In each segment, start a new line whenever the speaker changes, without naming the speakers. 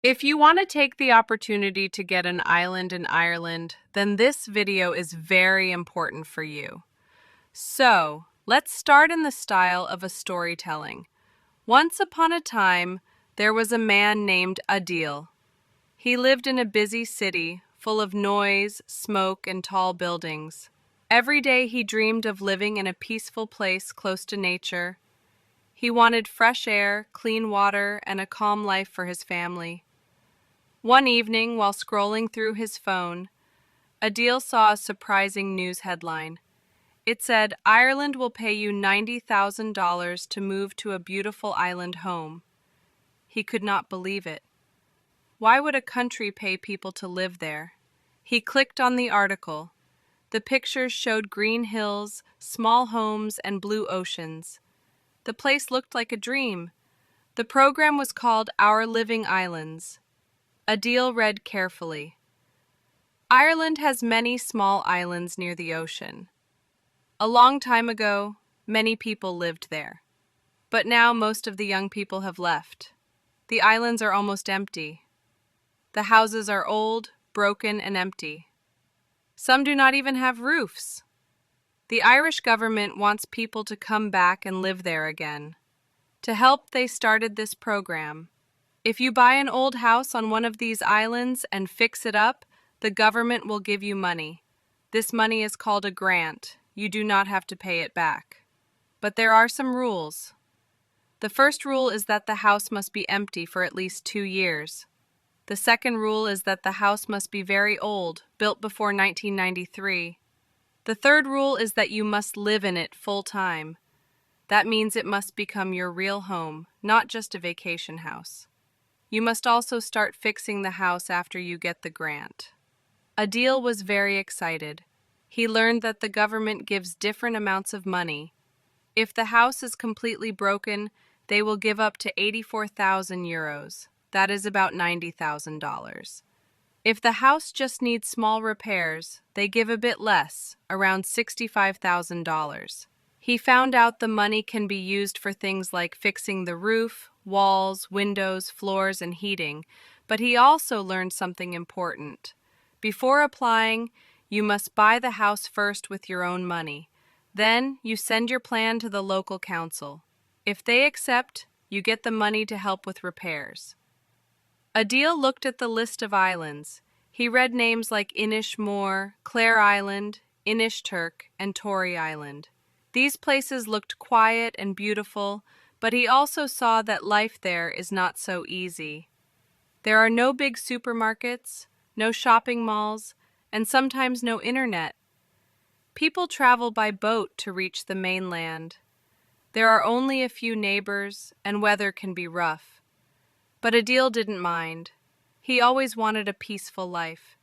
If you want to take the opportunity to get an island in Ireland, then this video is very important for you. So, let's start in the style of a storytelling. Once upon a time, there was a man named Adeel. He lived in a busy city, full of noise, smoke, and tall buildings. Every day he dreamed of living in a peaceful place close to nature. He wanted fresh air, clean water, and a calm life for his family. One evening, while scrolling through his phone, Adeel saw a surprising news headline. It said, "Ireland will pay you $90,000 to move to a beautiful island home." He could not believe it. Why would a country pay people to live there? He clicked on the article. The pictures showed green hills, small homes, and blue oceans. The place looked like a dream. The program was called Our Living Islands. Adeel read carefully. Ireland has many small islands near the ocean. A long time ago, many people lived there. But now most of the young people have left. The islands are almost empty. The houses are old, broken, and empty. Some do not even have roofs. The Irish government wants people to come back and live there again. To help, they started this program. If you buy an old house on one of these islands and fix it up, the government will give you money. This money is called a grant. You do not have to pay it back. But there are some rules. The first rule is that the house must be empty for at least 2 years. The second rule is that the house must be very old, built before 1993. The third rule is that you must live in it full time. That means it must become your real home, not just a vacation house. You must also start fixing the house after you get the grant. Adeel was very excited. He learned that the government gives different amounts of money. If the house is completely broken, they will give up to 84,000 euros. That is about $90,000. If the house just needs small repairs, they give a bit less, around $65,000. He found out the money can be used for things like fixing the roof, walls, windows, floors, and heating, but he also learned something important. Before applying, you must buy the house first with your own money. Then, you send your plan to the local council. If they accept, you get the money to help with repairs. Adeel looked at the list of islands. He read names like Inishmore, Clare Island, Inishturk, and Tory Island. These places looked quiet and beautiful, but he also saw that life there is not so easy. There are no big supermarkets, no shopping malls, and sometimes no internet. People travel by boat to reach the mainland. There are only a few neighbors, and weather can be rough. But Adeel didn't mind. He always wanted a peaceful life.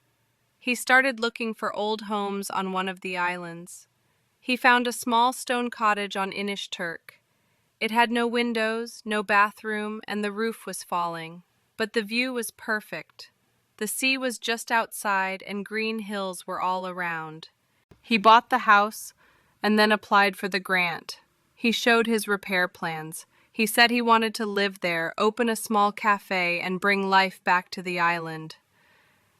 He started looking for old homes on one of the islands. He found a small stone cottage on Inishturk. It had no windows, no bathroom, and the roof was falling. But the view was perfect. The sea was just outside, and green hills were all around. He bought the house and then applied for the grant. He showed his repair plans. He said he wanted to live there, open a small cafe, and bring life back to the island.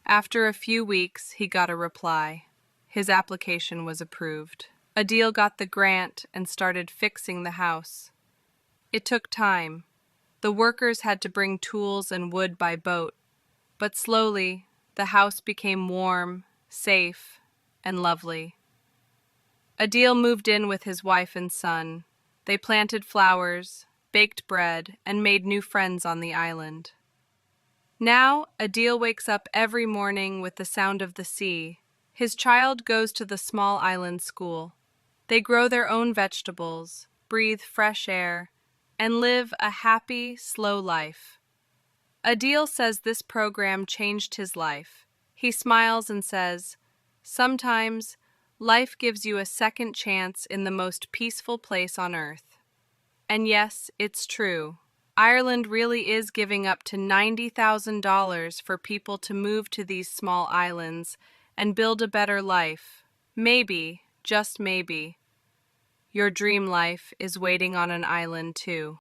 After a few weeks, he got a reply. His application was approved. Adeel got the grant and started fixing the house. It took time. The workers had to bring tools and wood by boat. But slowly, the house became warm, safe, and lovely. Adeel moved in with his wife and son. They planted flowers, baked bread, and made new friends on the island. Now, Adeel wakes up every morning with the sound of the sea. His child goes to the small island school. They grow their own vegetables, breathe fresh air, and live a happy, slow life. Adeel says this program changed his life. He smiles and says, "Sometimes, life gives you a second chance in the most peaceful place on earth." And yes, it's true. Ireland really is giving up to $90,000 for people to move to these small islands and build a better life. Maybe, just maybe, your dream life is waiting on an island too.